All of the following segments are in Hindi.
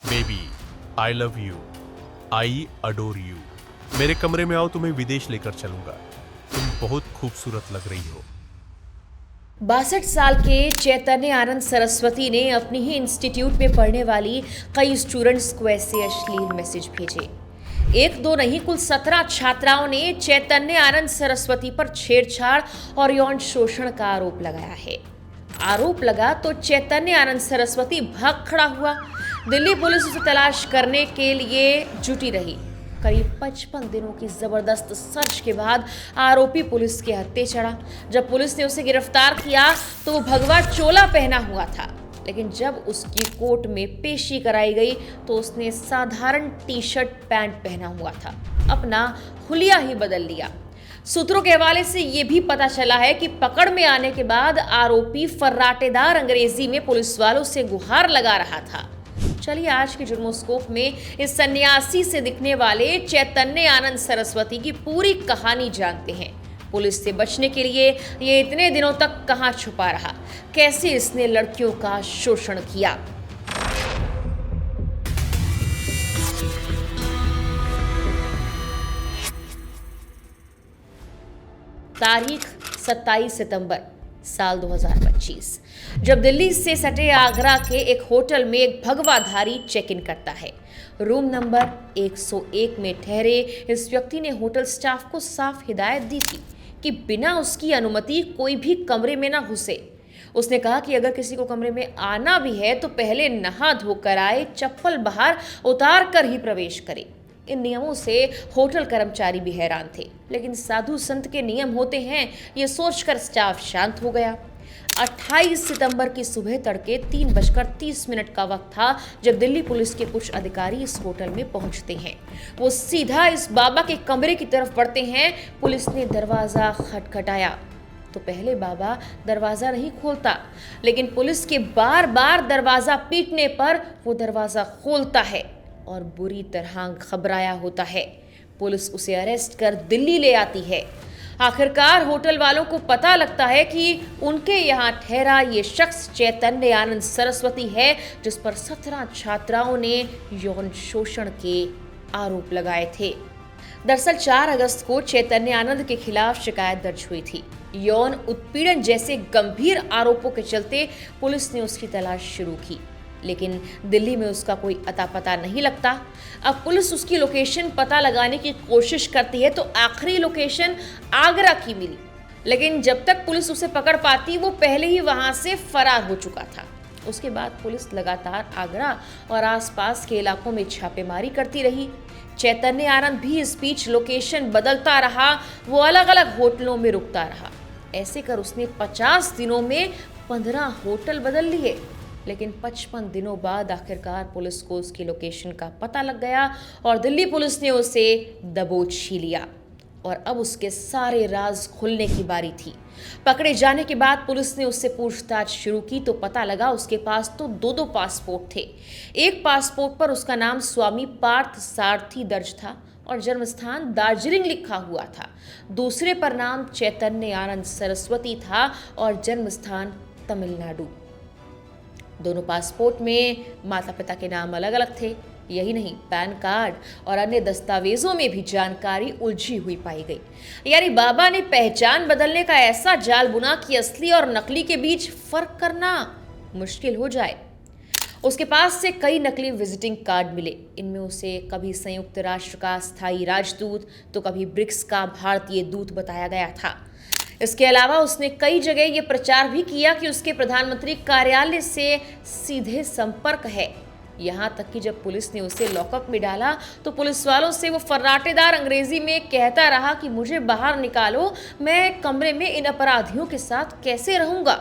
Baby, I love you, I adore you. मेरे कमरे में आओ, तुम्हें विदेश लेकर चलूंगा। तुम बहुत खूबसूरत लग रही हो। 62 साल के चैतन्य आनंद सरस्वती ने अपनी ही इंस्टीट्यूट में पढ़ने वाली कई स्टूडेंट्स को ऐसे अश्लील मैसेज भेजे। एक दो नहीं, कुल 17 छात्राओं ने चैतन्य आनंद सरस्वती पर छेड़छाड़ और यौन शोषण का आरोप लगाया है। आरोप लगा तो चैतन्य आनंद सरस्वती भाग खड़ा हुआ। दिल्ली पुलिस उसे तलाश करने के लिए जुटी रही। करीब 55 दिनों की जबरदस्त सर्च के बाद आरोपी पुलिस के हत्थे चढ़ा। जब पुलिस ने उसे गिरफ्तार किया तो वो भगवा चोला पहना हुआ था, लेकिन जब उसकी कोर्ट में पेशी कराई गई तो उसने साधारण टी शर्ट पैंट पहना हुआ था। अपना हुलिया ही बदल लिया। सूत्रों के हवाले से यह भी पता चला है कि पकड़ में आने के बाद आरोपी फर्राटेदार अंग्रेजी में पुलिस वालों से गुहार लगा रहा था। चलिए आज के जुर्मोस्कोप में इस सन्यासी से दिखने वाले चैतन्य आनंद सरस्वती की पूरी कहानी जानते हैं। पुलिस से बचने के लिए ये इतने दिनों तक कहां छुपा रहा, कैसे इसने लड़कियों का शोषण किया। तारीख 27 सितंबर साल 2025। जब दिल्ली से सटे आगरा के एक होटल में एक भगवाधारी चेक इन करता है। रूम नंबर 101 में ठहरे इस व्यक्ति ने होटल स्टाफ को साफ हिदायत दी थी कि बिना उसकी अनुमति कोई भी कमरे में ना घुसे। उसने कहा कि अगर किसी को कमरे में आना भी है तो पहले नहा धोकर आए, चप्पल बाहर उतार कर ही प्रवेश करे। इन नियमों से होटल कर्मचारी भी हैरान थे, लेकिन साधु संत के नियम होते हैं, ये सोचकर स्टाफ शांत हो गया। 28 सितंबर की सुबह तड़के 3:30 का वक्त था जब दिल्ली पुलिस के कुछ अधिकारी इस होटल में पहुंचते हैं। वो सीधा इस बाबा के कमरे की तरफ बढ़ते हैं। पुलिस ने दरवाजा खटखटाया तो पहले बाबा दरवाजा नहीं खोलता, लेकिन पुलिस के बार बार दरवाजा पीटने पर वो दरवाजा खोलता है और बुरी तरह घबराया होता है। पुलिस उसे अरेस्ट कर दिल्ली ले आती है। आखिरकार होटल वालों को पता लगता है कि उनके यहाँ ठहरा ये शख्स चैतन्य आनंद सरस्वती है, जिस पर 17 छात्राओं ने यौन शोषण के आरोप लगाए थे। दरअसल 4 अगस्त को चैतन्य आनंद के खिलाफ शिकायत दर्ज हुई थी। यौन उत्पीड़न जैसे गंभीर आरोपों के चलते पुलिस ने उसकी तलाश शुरू की, लेकिन दिल्ली में उसका कोई अता पता नहीं लगता। अब पुलिस उसकी लोकेशन पता लगाने की कोशिश करती है तो आखिरी लोकेशन आगरा की मिली, लेकिन जब तक पुलिस उसे पकड़ पाती वो पहले ही वहां से फरार हो चुका था। उसके बाद पुलिस लगातार आगरा और आसपास के इलाकों में छापेमारी करती रही। चैतन्य आनंद भी इस बीच लोकेशन बदलता रहा, वो अलग अलग होटलों में रुकता रहा। ऐसे कर उसने 50 दिनों में 15 होटल बदल लिए, लेकिन 55 दिनों बाद आखिरकार पुलिस को उसकी लोकेशन का पता लग गया और दिल्ली पुलिस ने उसे दबोच ही लिया और अब उसके सारे राज खुलने की बारी थी। पकड़े जाने के बाद पुलिस ने उससे पूछताछ शुरू की तो पता लगा उसके पास तो 2 पासपोर्ट थे। एक पासपोर्ट पर उसका नाम स्वामी पार्थ सारथी दर्ज था और जन्म स्थान दार्जिलिंग लिखा हुआ था। दूसरे पर नाम चैतन्य आनंद सरस्वती था और जन्म स्थान तमिलनाडु। दोनों पासपोर्ट में माता पिता के नाम अलग अलग थे। यही नहीं, पैन कार्ड और अन्य दस्तावेजों में भी जानकारी उलझी हुई पाई गई। यानी बाबा ने पहचान बदलने का ऐसा जाल बुना कि असली और नकली के बीच फर्क करना मुश्किल हो जाए। उसके पास से कई नकली विजिटिंग कार्ड मिले। इनमें उसे कभी संयुक्त राष्ट्र का स्थायी राजदूत तो कभी ब्रिक्स का भारतीय दूत बताया गया था। इसके अलावा उसने कई जगह ये प्रचार भी किया कि उसके प्रधानमंत्री कार्यालय से सीधे संपर्क है। यहाँ तक कि जब पुलिस ने उसे लॉकअप में डाला तो पुलिस वालों से वो फर्राटेदार अंग्रेजी में कहता रहा कि मुझे बाहर निकालो, मैं कमरे में इन अपराधियों के साथ कैसे रहूंगा।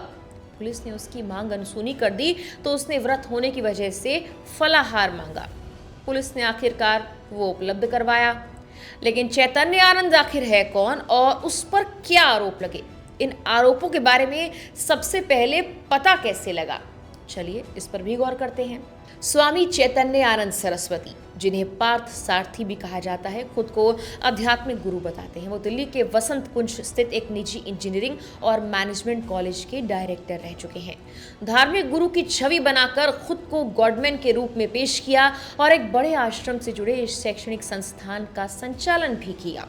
पुलिस ने उसकी मांग अनसुनी कर दी तो उसने व्रत होने की वजह से फलाहार मांगा। पुलिस ने आखिरकार वो उपलब्ध करवाया, लेकिन चैतन्य आनंद आखिर है कौन और उस पर क्या आरोप लगे, इन आरोपों के बारे में सबसे पहले पता कैसे लगा, चलिए इस पर भी गौर करते हैं। स्वामी चैतन्य आनंद सरस्वती, जिन्हें पार्थ सारथी भी कहा जाता है, खुद को आध्यात्मिक गुरु बताते हैं। वो दिल्ली के वसंत कुंज स्थित एक निजी इंजीनियरिंग और मैनेजमेंट कॉलेज के डायरेक्टर रह चुके हैं। धार्मिक गुरु की छवि बनाकर खुद को गॉडमैन के रूप में पेश किया और एक बड़े आश्रम से जुड़े इस शैक्षणिक संस्थान का संचालन भी किया।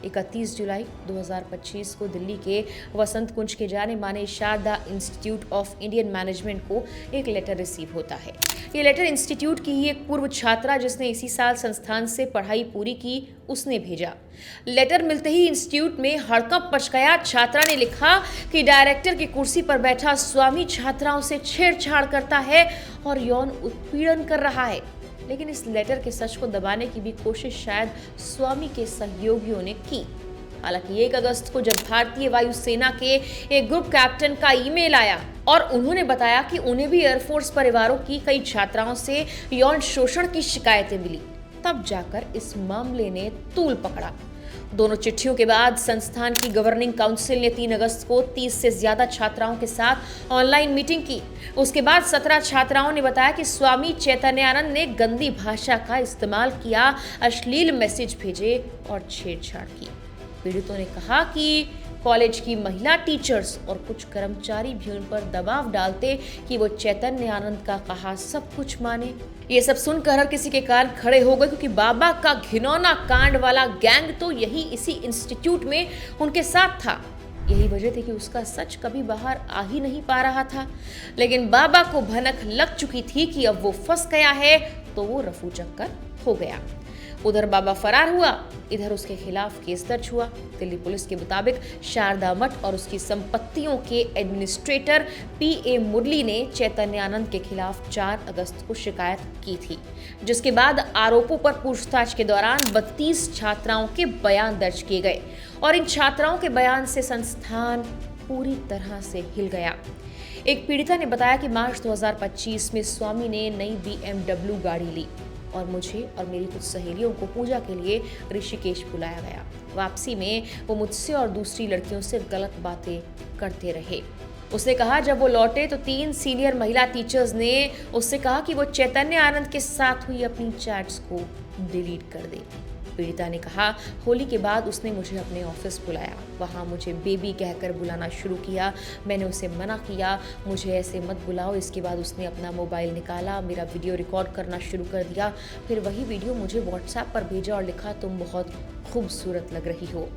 31 जुलाई 2025 को दिल्ली के वसंत कुंज के जाने माने Sharda institute of Indian management को एक लेटर रिसीव होता है। ये लेटर इंस्टीट्यूट की ही एक पूर्व छात्रा जिसने इसी साल संस्थान से पढ़ाई पूरी की, उसने भेजा। लेटर मिलते ही इंस्टीट्यूट में हड़कंप मच गया। छात्रा ने लिखा कि डायरेक्टर की कुर्सी पर बैठा स्वामी छात्राओं से छेड़छाड़ करता है और यौन उत्पीड़न कर रहा है। लेकिन इस लेटर के सच को दबाने की भी कोशिश शायद स्वामी के सहयोगियों ने की। हालांकि 1 अगस्त को जब भारतीय वायुसेना के एक ग्रुप कैप्टन का ईमेल आया और उन्होंने बताया कि उन्हें भी एयरफोर्स परिवारों की कई छात्राओं से यौन शोषण की शिकायतें मिली, तब जाकर इस मामले ने तूल पकड़ा। दोनों चिट्ठियों के बाद संस्थान की गवर्निंग काउंसिल ने 3 अगस्त को 30 से ज्यादा छात्राओं के साथ ऑनलाइन मीटिंग की। उसके बाद 17 छात्राओं ने बताया कि स्वामी चैतन्यानंद ने गंदी भाषा का इस्तेमाल किया, अश्लील मैसेज भेजे और छेड़छाड़ की। पीड़ितों ने कहा कि कॉलेज की महिला टीचर्स और कुछ कर्मचारी भी उन पर दबाव डालते कि वो चैतन्य आनंद का कहा सब कुछ माने। ये सब सुनकर हर किसी के कान खड़े हो गए, क्योंकि बाबा का घिनौना कांड वाला गैंग तो यही इसी इंस्टीट्यूट में उनके साथ था। यही वजह थी कि उसका सच कभी बाहर आ ही नहीं पा रहा था। लेकिन बाबा को भनक लग चुकी थी कि अब वो फंस गया है, तो वो रफू चक्कर हो गया। उधर बाबा फरार हुआ, इधर उसके खिलाफ केस दर्ज हुआ। दिल्ली पुलिस के मुताबिक शारदा मठ और उसकी संपत्तियों के एडमिनिस्ट्रेटर PA मुरली ने चैतन्यानंद के खिलाफ 4 अगस्त को शिकायत की थी, जिसके बाद आरोपों पर पूछताछ के दौरान 32 छात्राओं के बयान दर्ज किए गए और इन छात्राओं के बयान से संस्थान पूरी तरह से हिल गया। एक पीड़िता ने बताया कि मार्च 2025 में स्वामी ने नई BMW गाड़ी ली और मुझे और मेरी कुछ सहेलियों को पूजा के लिए ऋषिकेश बुलाया गया। वापसी में वो मुझसे और दूसरी लड़कियों से गलत बातें करते रहे। उसने कहा जब वो लौटे तो 3 सीनियर महिला टीचर्स ने उससे कहा कि वो चैतन्य आनंद के साथ हुई अपनी चैट्स को डिलीट कर दे। पीड़िता ने कहा होली के बाद उसने मुझे अपने ऑफिस बुलाया, वहाँ मुझे बेबी कहकर बुलाना शुरू किया। मैंने उसे मना किया, मुझे ऐसे मत बुलाओ। इसके बाद उसने अपना मोबाइल निकाला, मेरा वीडियो रिकॉर्ड करना शुरू कर दिया। फिर वही वीडियो मुझे व्हाट्सएप पर भेजा और लिखा तुम बहुत खूबसूरत लग रही हो।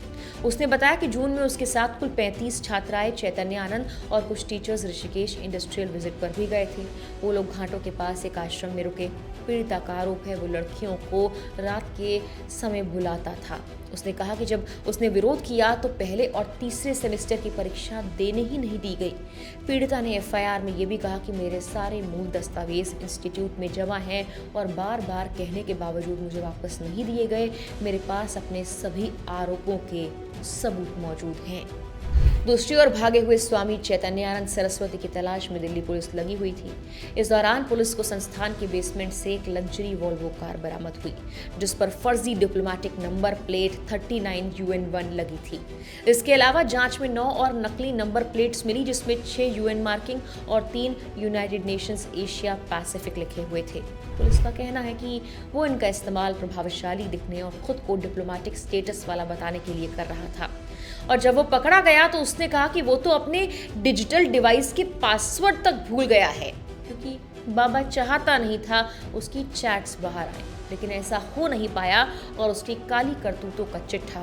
उसने बताया कि जून में उसके साथ कुल 35 छात्राएं चैतन्य आनंद और कुछ टीचर्स ऋषिकेश इंडस्ट्रियल विजिट पर भी गए थे। वो लोग घाटों के पास एक आश्रम में रुके। पीड़िता का आरोप है वो लड़कियों को रात के समय बुलाता था। उसने कहा कि जब उसने विरोध किया तो पहले और तीसरे सेमेस्टर की परीक्षा देने ही नहीं दी गई। पीड़िता ने FIR में ये भी कहा कि मेरे सारे मूल दस्तावेज इंस्टीट्यूट में जमा हैं और बार बार कहने के बावजूद मुझे वापस नहीं दिए गए। मेरे पास अपने सभी आरोपों के सबूत मौजूद हैं। दूसरी ओर भागे हुए स्वामी चैतन्यानंद सरस्वती की तलाश में दिल्ली पुलिस लगी हुई थी। इस दौरान पुलिस को संस्थान के बेसमेंट से एक लग्जरी वॉल्वो कार बरामद हुई, जिस पर फर्जी डिप्लोमेटिक नंबर प्लेट 39 UN1 लगी थी। इसके अलावा जांच में 9 और नकली नंबर प्लेट्स मिली, जिसमें 6 UN मार्किंग और 3 यूनाइटेड नेशंस एशिया पैसिफिक लिखे हुए थे। पुलिस का कहना है कि वो इनका इस्तेमाल प्रभावशाली दिखने और खुद को डिप्लोमेटिक स्टेटस वाला बताने के लिए कर रहा था। और जब वो पकड़ा गया तो उसने कहा कि वो तो अपने डिजिटल डिवाइस के पासवर्ड तक भूल गया है, क्योंकि बाबा चाहता नहीं था उसकी चैट्स बाहर आए, लेकिन ऐसा हो नहीं पाया और उसकी काली करतूतों का चिट्ठा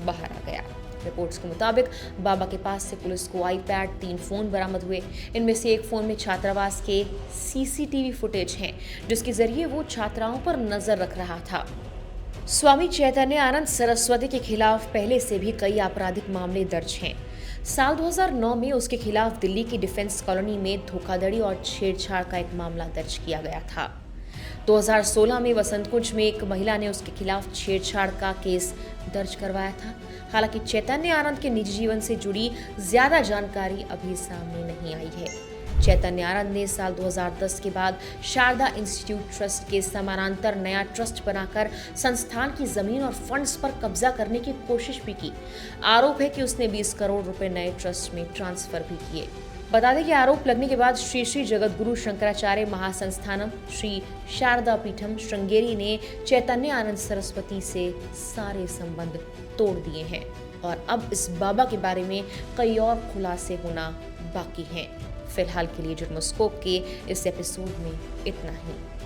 बाहर आ गया। रिपोर्ट्स के मुताबिक बाबा के पास से पुलिस को iPad 3 फोन बरामद हुए। इनमें से एक फोन में छात्रावास के CCTV फुटेज हैं, जिसके जरिए वो छात्राओं पर नजर रख रहा था। स्वामी चैतन्य आनंद सरस्वती के खिलाफ पहले से भी कई आपराधिक मामले दर्ज हैं। साल 2009 में उसके खिलाफ दिल्ली की डिफेंस कॉलोनी में धोखाधड़ी और छेड़छाड़ का एक मामला दर्ज किया गया था। 2016 में वसंत कुंज में एक महिला ने उसके खिलाफ छेड़छाड़ का केस दर्ज करवाया था। हालांकि चैतन्य आनंद के निजी जीवन से जुड़ी ज्यादा जानकारी अभी सामने नहीं आई है। चैतन्य आनंद ने साल 2010 के बाद शारदा इंस्टीट्यूट ट्रस्ट के समानांतर नया ट्रस्ट बनाकर संस्थान की जमीन और फंड्स पर कब्जा करने की कोशिश भी की। आरोप है कि उसने 20 करोड़ रुपए नए ट्रस्ट में ट्रांसफर भी किए। बता दें कि आरोप लगने के बाद श्री श्री जगतगुरु शंकराचार्य महासंस्थानम श्री शारदा पीठम श्रृंगेरी ने चैतन्य आनंद सरस्वती से सारे संबंध तोड़ दिए हैं और अब इस बाबा के बारे में कई और खुलासे होना बाकी हैं। फिलहाल के लिए जुर्मस्कोप के इस एपिसोड में इतना ही।